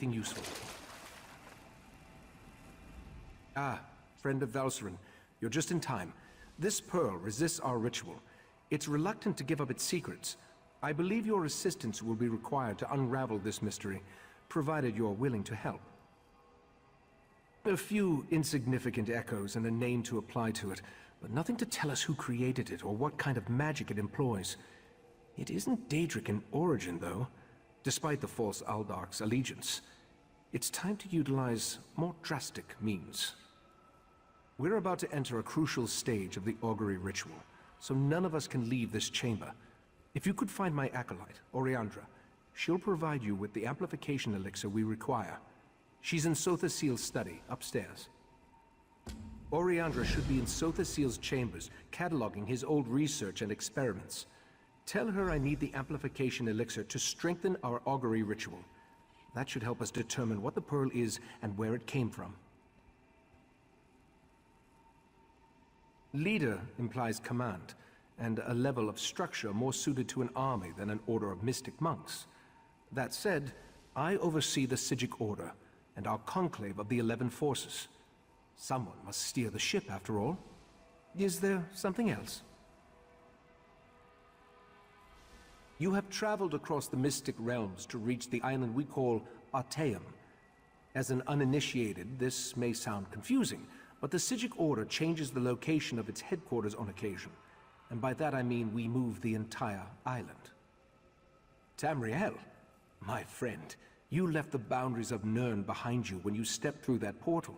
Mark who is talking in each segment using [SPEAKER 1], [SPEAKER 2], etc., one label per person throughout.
[SPEAKER 1] anything useful. Ah, friend of Valcerin, you're just in time. This pearl resists our ritual. It's reluctant to give up its secrets. I believe your assistance will be required to unravel this mystery, provided you're willing to help. A few insignificant echoes and a name to apply to it, but nothing to tell us who created it or what kind of magic it employs. It isn't Daedric in origin, though, despite the false Aldarch's allegiance. It's time to utilize more drastic means. We're about to enter a crucial stage of the augury ritual, so none of us can leave this chamber. If you could find my acolyte, Oriandra, she'll provide you with the amplification elixir we require. She's in Sothasil's study, upstairs. Oriandra should be in Sothasil's chambers, cataloging his old research and experiments. Tell her I need the amplification elixir to strengthen our augury ritual. That should help us determine what the pearl is and where it came from. Leader implies command, and a level of structure more suited to an army than an order of mystic monks. That said, I oversee the Sigic Order, and our conclave of the 11 forces. Someone must steer the ship, after all. Is there something else? You have traveled across the mystic realms to reach the island we call Artaeum. As an uninitiated, this may sound confusing, but the Sigic Order changes the location of its headquarters on occasion, and by that I mean we move the entire island. Tamriel, my friend, you left the boundaries of Nirn behind you when you stepped through that portal.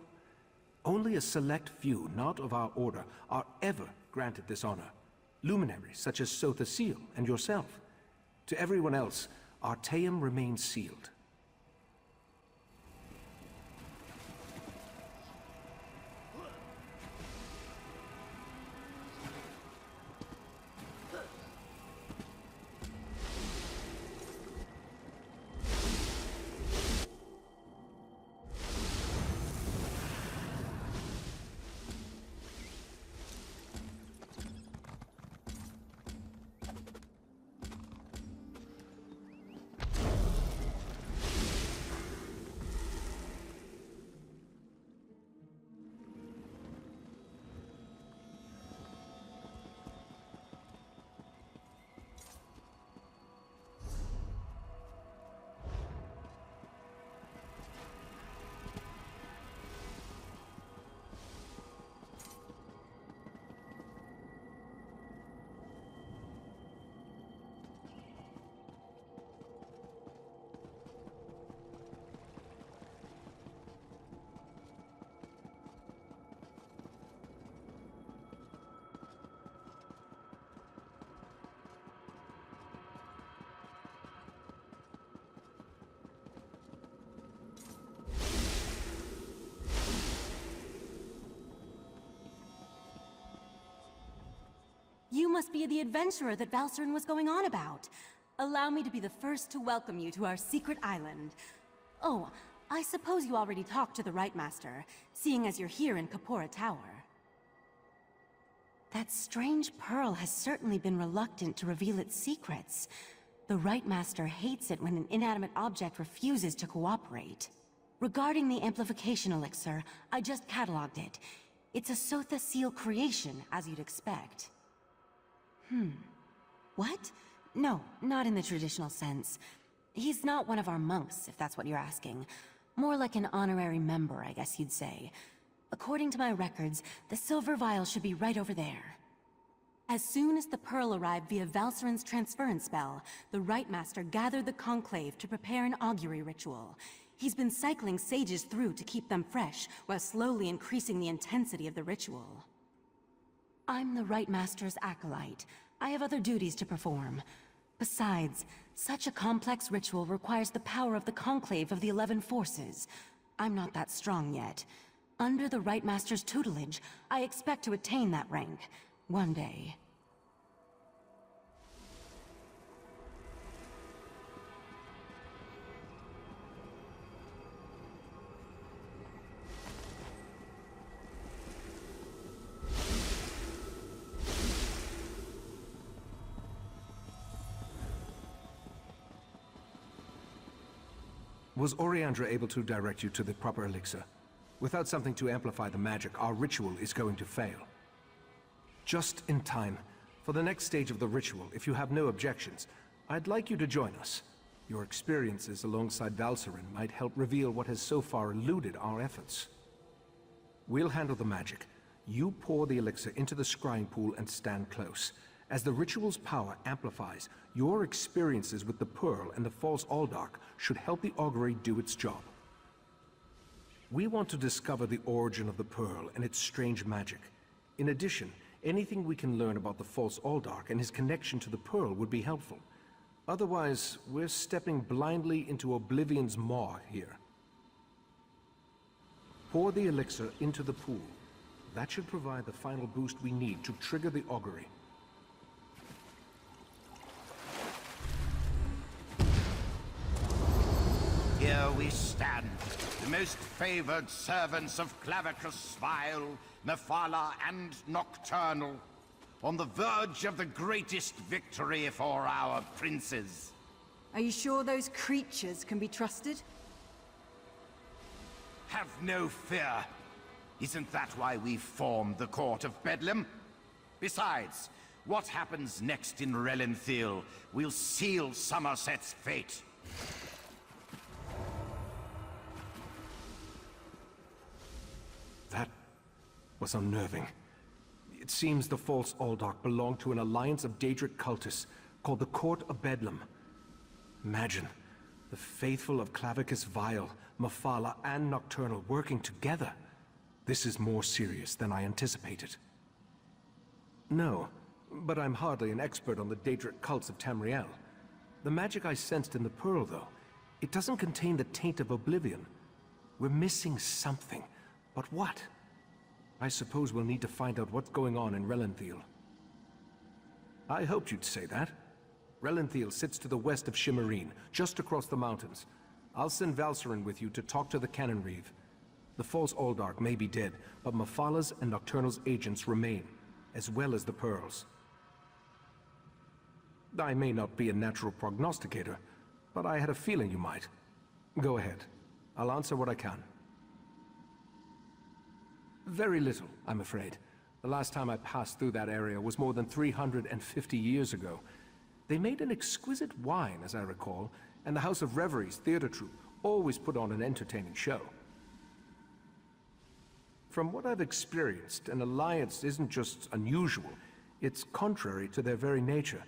[SPEAKER 1] Only a select few, not of our order, are ever granted this honor. Luminaries such as Sothasil and yourself. To everyone else, Artaeum remains sealed.
[SPEAKER 2] You must be the adventurer that Valcerin was going on about. Allow me to be the first to welcome you to our secret island. Oh, I suppose you already talked to the Rite Master, seeing as you're here in Kapora Tower. That strange pearl has certainly been reluctant to reveal its secrets. The Rite Master hates it when an inanimate object refuses to cooperate. Regarding the amplification elixir, I just cataloged it. It's a Sothasil creation, as you'd expect. What? No, not in the traditional sense. He's not one of our monks, if that's what you're asking. More like an honorary member, I guess you'd say. According to my records, the silver vial should be right over there. As soon as the pearl arrived via Valcerin's transference spell, the Rite Master gathered the conclave to prepare an augury ritual. He's been cycling sages through to keep them fresh, while slowly increasing the intensity of the ritual. I'm the Rite Master's acolyte. I have other duties to perform. Besides, such a complex ritual requires the power of the conclave of the 11 forces. I'm not that strong yet. Under the Rite Master's tutelage, I expect to attain that rank. One day.
[SPEAKER 1] Was Oriandra able to direct you to the proper elixir? Without something to amplify the magic, our ritual is going to fail. Just in time. For the next stage of the ritual, if you have no objections, I'd like you to join us. Your experiences alongside Valcerin might help reveal what has so far eluded our efforts. We'll handle the magic. You pour the elixir into the scrying pool and stand close. As the ritual's power amplifies, your experiences with the Pearl and the False Aldark should help the augury do its job. We want to discover the origin of the Pearl and its strange magic. In addition, anything we can learn about the False Aldark and his connection to the Pearl would be helpful. Otherwise, we're stepping blindly into Oblivion's maw here. Pour the elixir into the pool. That should provide the final boost we need to trigger the augury.
[SPEAKER 3] Here we stand, the most favored servants of Clavicus Vile, Mephala, and Nocturnal, on the verge of the greatest victory for our princes.
[SPEAKER 4] Are you sure those creatures can be trusted?
[SPEAKER 3] Have no fear. Isn't that why we formed the Court of Bedlam? Besides, what happens next in Relenthiel will seal Summerset's fate.
[SPEAKER 1] That was unnerving. It seems the False Aldark belonged to an alliance of Daedric cultists called the Court of Bedlam. Imagine, the faithful of Clavicus Vile, Mephala, and Nocturnal working together. This is more serious than I anticipated. No, but I'm hardly an expert on the Daedric cults of Tamriel. The magic I sensed in the Pearl, though, it doesn't contain the taint of Oblivion. We're missing something. But what? I suppose we'll need to find out what's going on in Relenthiel. I hoped you'd say that. Relenthiel sits to the west of Shimmerine, just across the mountains. I'll send Valcerin with you to talk to the Cannon Reeve. The False Aldark may be dead, but Mephala's and Nocturnal's agents remain, as well as the Pearls. I may not be a natural prognosticator, but I had a feeling you might. Go ahead. I'll answer what I can. Very little, I'm afraid. The last time I passed through that area was more than 350 years ago. They made an exquisite wine, as I recall, and the House of Reveries theater troupe always put on an entertaining show. From what I've experienced, an alliance isn't just unusual, it's contrary to their very nature.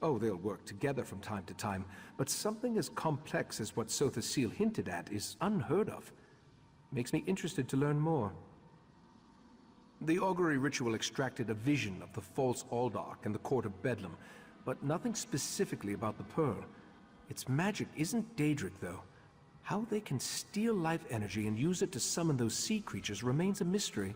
[SPEAKER 1] Oh, they'll work together from time to time, but something as complex as what Sotha Seal hinted at is unheard of. Makes me interested to learn more. The augury ritual extracted a vision of the False Aldark and the Court of Bedlam, but nothing specifically about the Pearl. Its magic isn't Daedric, though. How they can steal life energy and use it to summon those sea creatures remains a mystery.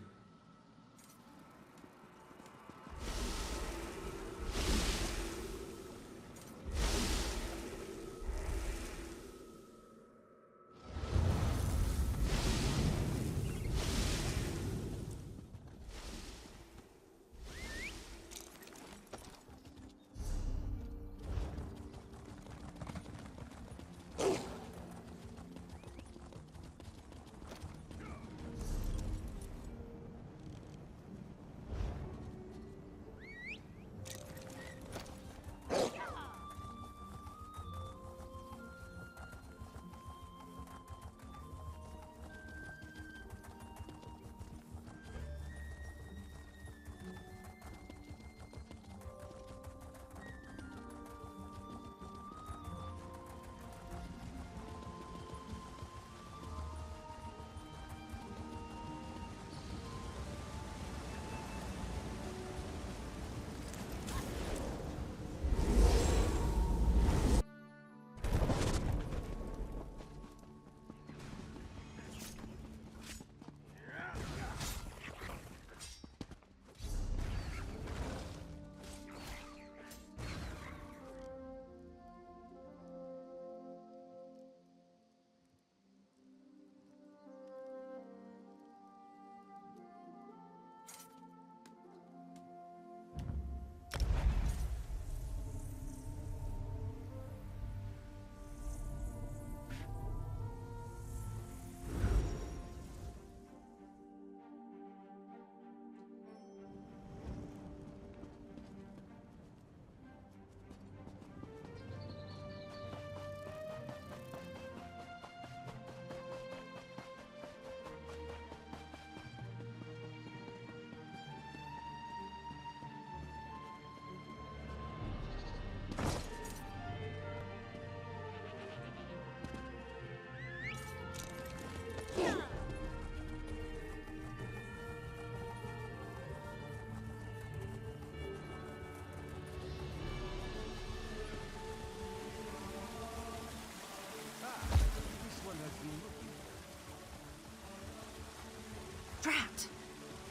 [SPEAKER 4] Drat!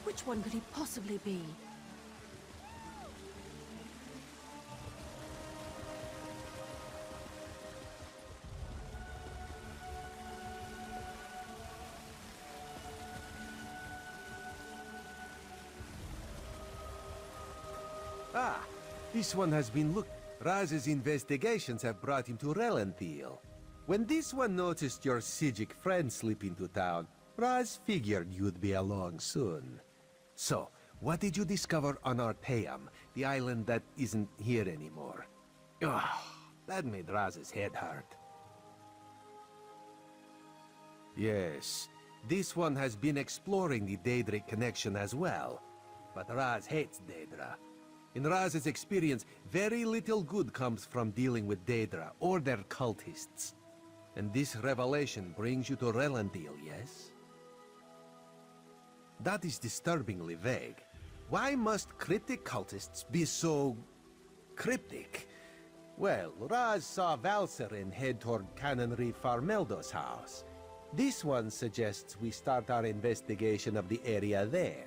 [SPEAKER 4] Which one could he possibly be?
[SPEAKER 5] Ah, this one has been Raz's investigations have brought him to Relenthiel. When this one noticed your Sijic friend slip into town, Raz figured you'd be along soon. So, what did you discover on Arteum, the island that isn't here anymore? Ugh, that made Raz's head hurt. Yes, this one has been exploring the Daedric connection as well. But Raz hates Daedra. In Raz's experience, very little good comes from dealing with Daedra or their cultists. And this revelation brings you to Relenthiel, yes? That is disturbingly vague. Why must cryptic cultists be so... cryptic? Well, Raz saw Valserin head toward Canonry Farmeldo's house. This one suggests we start our investigation of the area there.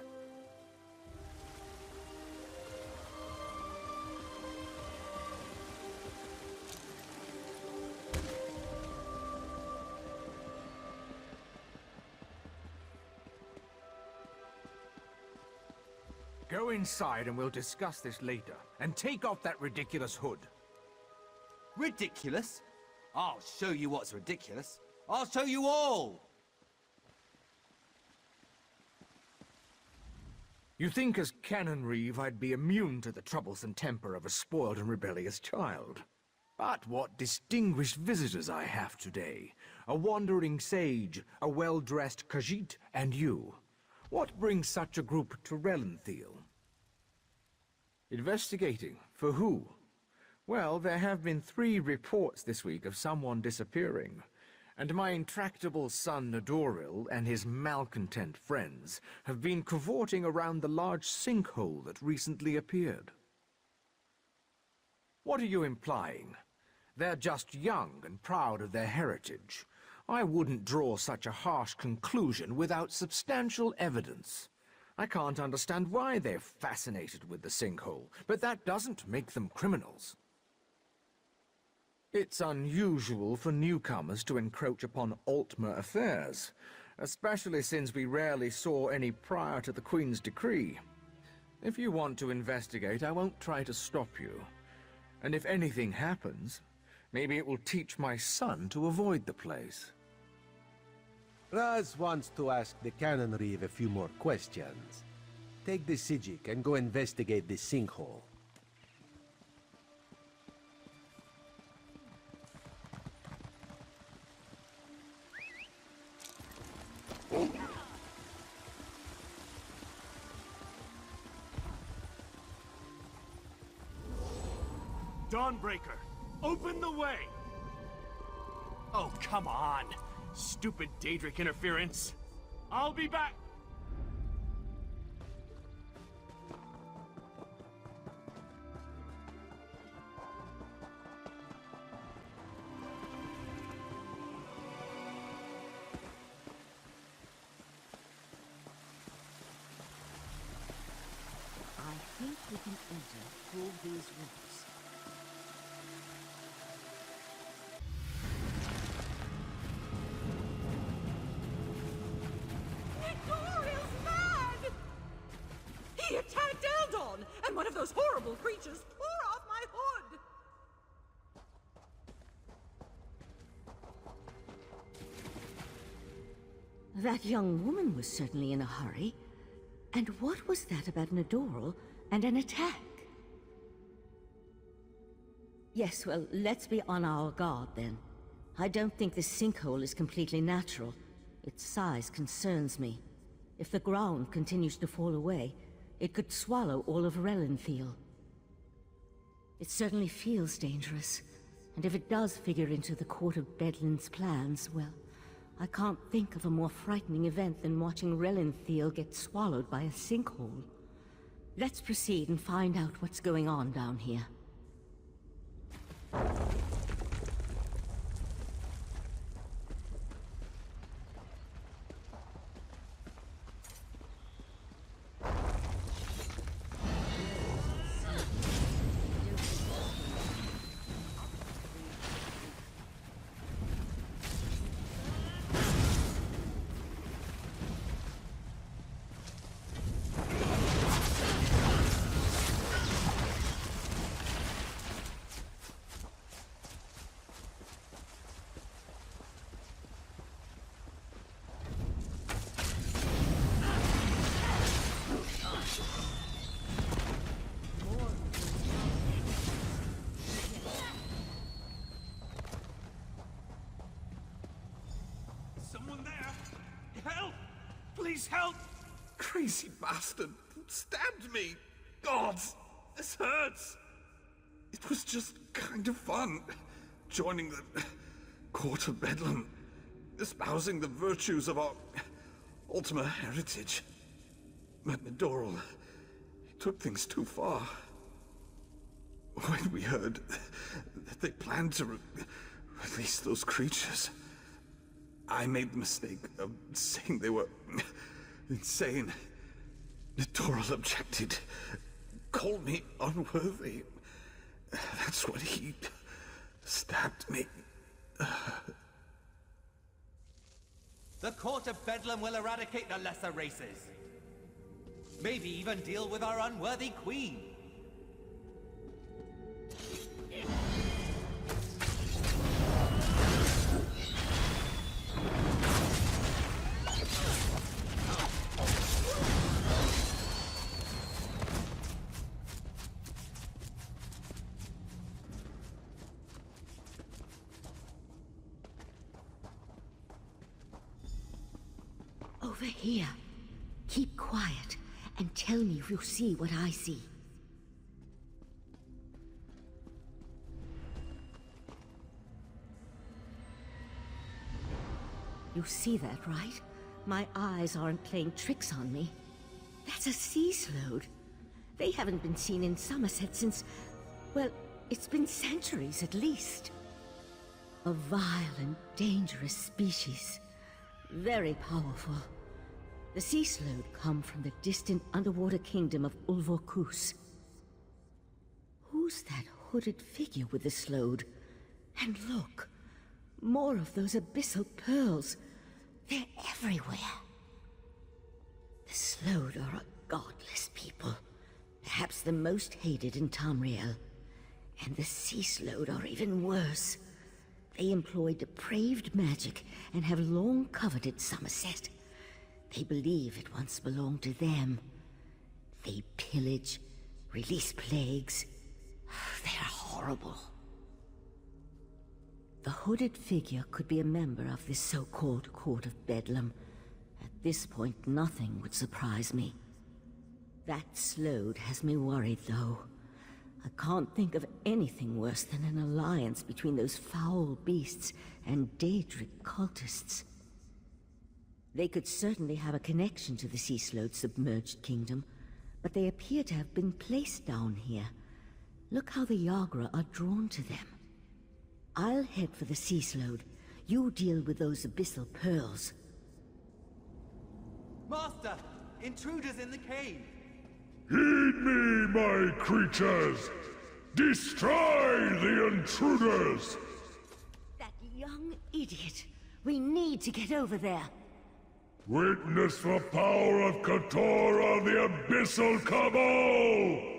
[SPEAKER 6] Go inside and we'll discuss this later. And take off that ridiculous hood.
[SPEAKER 7] Ridiculous? I'll show you what's ridiculous. I'll show you all!
[SPEAKER 6] You think as Canon Reeve I'd be immune to the troublesome temper of a spoiled and rebellious child. But what distinguished visitors I have today. A wandering sage, a well-dressed Khajiit, and you. What brings such a group to Relenthiel? Investigating. For who? Well, there have been 3 reports this week of someone disappearing. And my intractable son Nadoril and his malcontent friends have been cavorting around the large sinkhole that recently appeared. What are you implying? They're just young and proud of their heritage. I wouldn't draw such a harsh conclusion without substantial evidence. I can't understand why they're fascinated with the sinkhole, but that doesn't make them criminals. It's unusual for newcomers to encroach upon Altmer affairs, especially since we rarely saw any prior to the Queen's decree. If you want to investigate, I won't try to stop you. And if anything happens, maybe it will teach my son to avoid the place.
[SPEAKER 5] Raz wants to ask the Canon Reeve a few more questions. Take the Sijic and go investigate the sinkhole.
[SPEAKER 8] Dawnbreaker, open the way! Oh, come on! Stupid Daedric interference! I'll be back!
[SPEAKER 9] I think we can enter through these rooms.
[SPEAKER 4] He attacked Eldon, and one of those horrible creatures tore off my hood!
[SPEAKER 9] That young woman was certainly in a hurry. And what was that about Nadoril and an attack? Yes, well, let's be on our guard then. I don't think this sinkhole is completely natural. Its size concerns me. If the ground continues to fall away, it could swallow all of Relenthiel. It certainly feels dangerous. And if it does figure into the Court of Bedlin's plans, well, I can't think of a more frightening event than watching Relenthiel get swallowed by a sinkhole. Let's proceed and find out what's going on down here.
[SPEAKER 8] Someone there! Help! Please help!
[SPEAKER 10] Crazy bastard stabbed me! God, this hurts! It was just kind of fun, joining the Court of Bedlam, espousing the virtues of our Ultima heritage. But Doral took things too far. When we heard that they planned to release those creatures, I made the mistake of saying they were insane. Doral objected, called me unworthy. That's when he stabbed me.
[SPEAKER 7] The Court of Bedlam will eradicate the lesser races. Maybe even deal with our unworthy queen.
[SPEAKER 9] Over here. Keep quiet and tell me if you see what I see. You see that, right? My eyes aren't playing tricks on me. That's a sea slode. They haven't been seen in Summerset since... well, it's been centuries at least. A vile and dangerous species. Very powerful. The sea slode come from the distant underwater kingdom of Ulvorkus. Who's that hooded figure with the slode? And look, more of those abyssal pearls. They're everywhere. The slode are a godless people. Perhaps the most hated in Tamriel. And the sea slode are even worse. They employ depraved magic and have long coveted Summerset. They believe it once belonged to them. They pillage, release plagues. They're horrible. The hooded figure could be a member of this so-called Court of Bedlam. At this point, nothing would surprise me. That slode has me worried, though. I can't think of anything worse than an alliance between those foul beasts and Daedric cultists. They could certainly have a connection to the Sea Slode's submerged kingdom, but they appear to have been placed down here. Look how the Yagra are drawn to them. I'll head for the Sea Slode. You deal with those abyssal pearls.
[SPEAKER 7] Master! Intruders in the cave!
[SPEAKER 11] Heed me, my creatures! Destroy the intruders!
[SPEAKER 9] That young idiot! We need to get over there!
[SPEAKER 11] Witness the power of Katora, the Abyssal Cabal!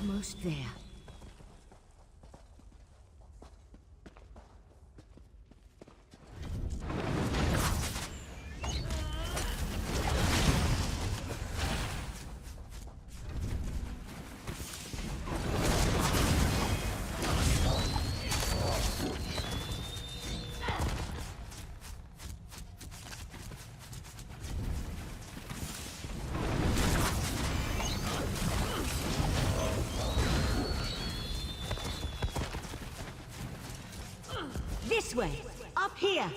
[SPEAKER 9] Almost there. This way! Up here!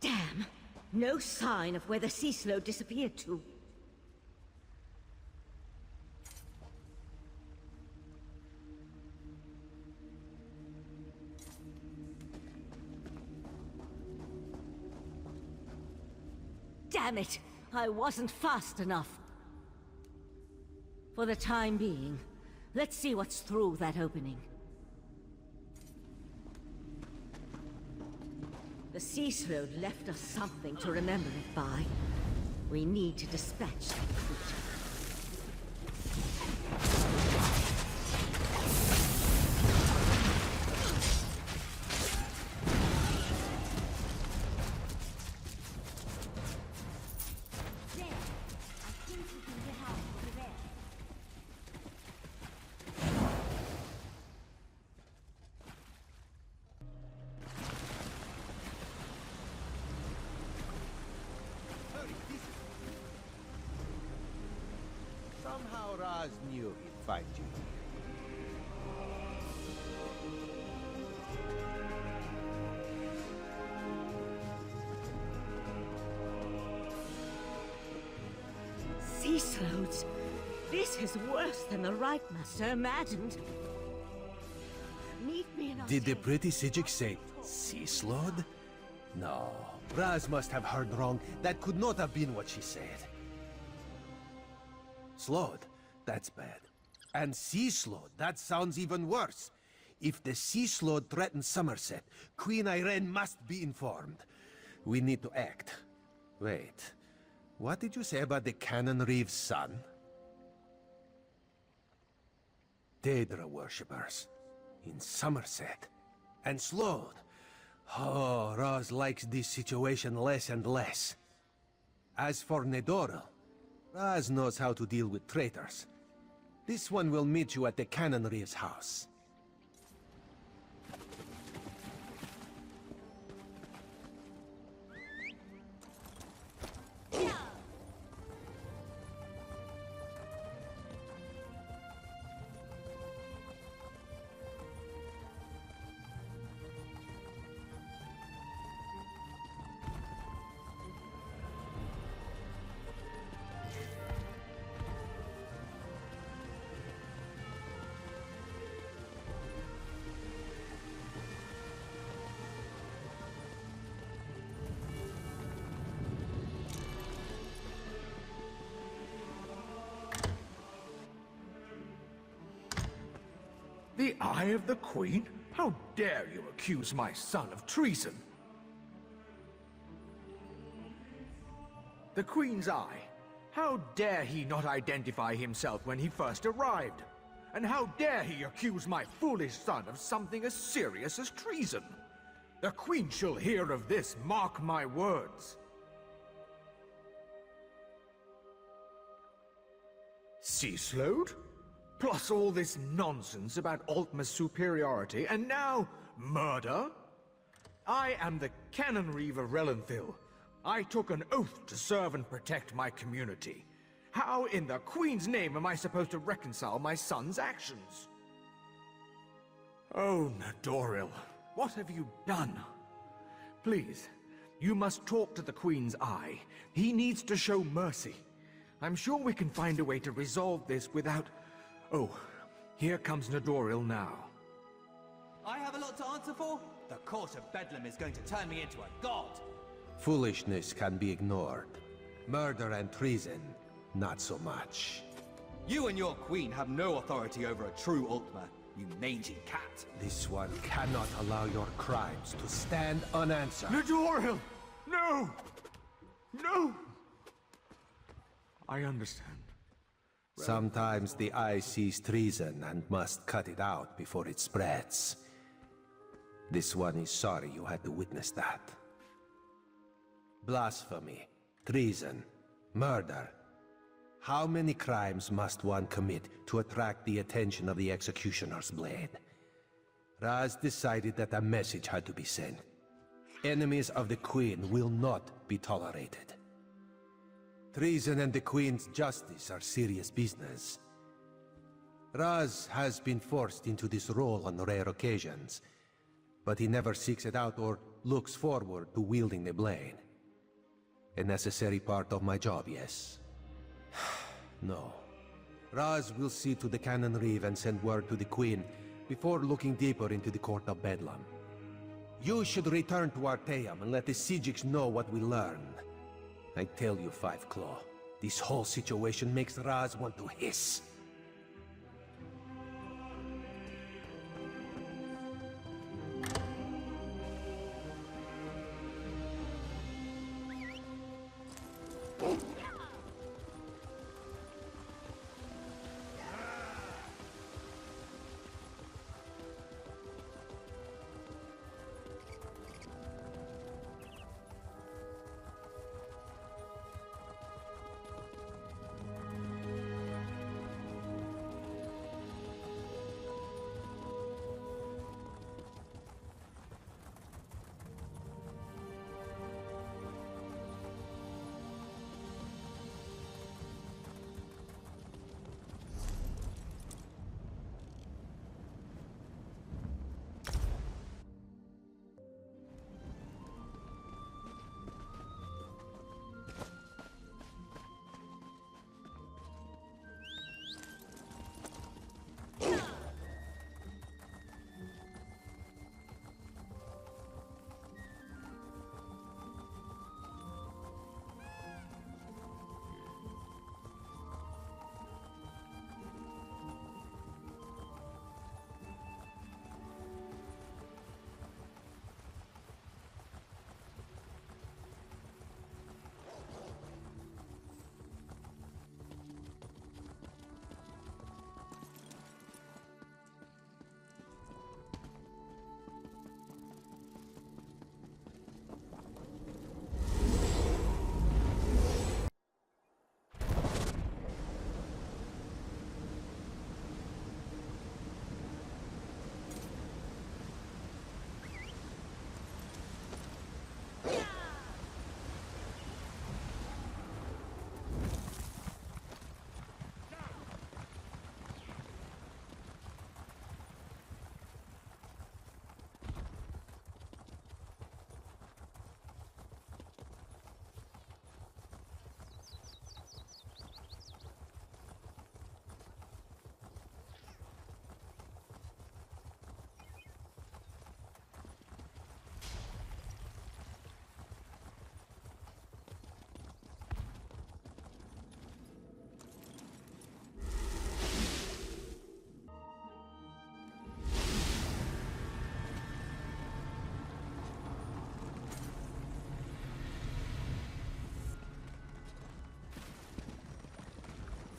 [SPEAKER 9] Damn! No sign of where the sea slode disappeared to. Damn it! I wasn't fast enough. For the time being, let's see what's through that opening. The sea slode left us something to remember it by. We need to dispatch that creature.
[SPEAKER 5] Somehow Raz knew he'd find you here.
[SPEAKER 9] Sea slodes? This is worse than the Right Master imagined. Meet me in our
[SPEAKER 5] Did the pretty Sijik say sea slode? No. Raz must have heard wrong. That could not have been what she said. Slode? That's bad. And sea slode? That sounds even worse. If the sea slode threatens Summerset, Queen Irene must be informed. We need to act. Wait. What did you say about the Cannon Reeve's son? Daedra worshippers. In Summerset. And Slode. Oh, Raz likes this situation less and less. As for Nedoril, Raz knows how to deal with traitors. This one will meet you at the Cannon Reeve's house.
[SPEAKER 6] The Eye of the Queen? How dare you accuse my son of treason? The Queen's Eye? How dare he not identify himself when he first arrived? And how dare he accuse my foolish son of something as serious as treason? The Queen shall hear of this, mark my words. Sea slode? Plus all this nonsense about Altma's superiority, and now murder? I am the Cannon Reeve of Relenthil. I took an oath to serve and protect my community. How in the Queen's name am I supposed to reconcile my son's actions? Oh, Nedoril, what have you done? Please, you must talk to the Queen's Eye. He needs to show mercy. I'm sure we can find a way to resolve this without... Oh, here comes Nedoril now.
[SPEAKER 7] I have a lot to answer for? The Court of Bedlam is going to turn me into a god!
[SPEAKER 5] Foolishness can be ignored. Murder and treason, not so much.
[SPEAKER 7] You and your queen have no authority over a true Altma, you mangy cat.
[SPEAKER 5] This one cannot allow your crimes to stand unanswered.
[SPEAKER 6] Nedoril! No! No! I understand.
[SPEAKER 5] Sometimes the eye sees treason and must cut it out before it spreads. This one is sorry you had to witness that. Blasphemy, treason, murder. How many crimes must one commit to attract the attention of the executioner's blade? Raz decided that a message had to be sent. Enemies of the Queen will not be tolerated. Treason and the Queen's justice are serious business. Raz has been forced into this role on rare occasions, but he never seeks it out or looks forward to wielding the blade. A necessary part of my job, yes. No. Raz will see to the Cannon Reeve and send word to the Queen before looking deeper into the Court of Bedlam. You should return to Arteum and let the Sijiks know what we learned. I tell you, Five Claw, this whole situation makes Raz want to hiss.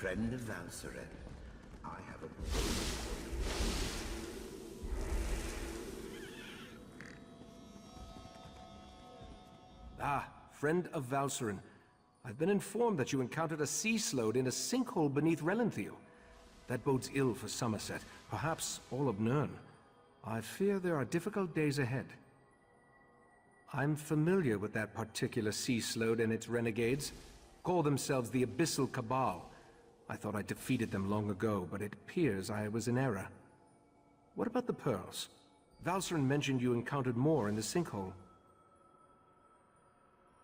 [SPEAKER 3] Friend of Valseren, I have a...
[SPEAKER 1] Ah, friend of Valseren. I've been informed that you encountered a sea slode in a sinkhole beneath Relanthiel. That bodes ill for Summerset, perhaps all of Nirn. I fear there are difficult days ahead. I'm familiar with that particular sea slode and its renegades. Call themselves the Abyssal Cabal. I thought I defeated them long ago, but it appears I was in error. What about the pearls? Valseren mentioned you encountered more in the sinkhole.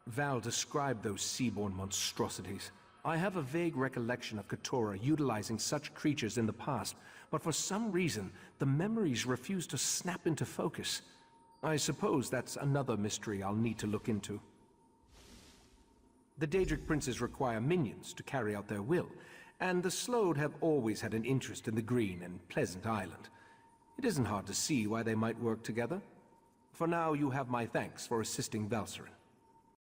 [SPEAKER 1] Val described those seaborne monstrosities. I have a vague recollection of Keturah utilizing such creatures in the past, but for some reason, the memories refuse to snap into focus. I suppose that's another mystery I'll need to look into. The Daedric princes require minions to carry out their will, and the Slode have always had an interest in the green and pleasant island. It isn't hard to see why they might work together. For now, you have my thanks for assisting Valseren.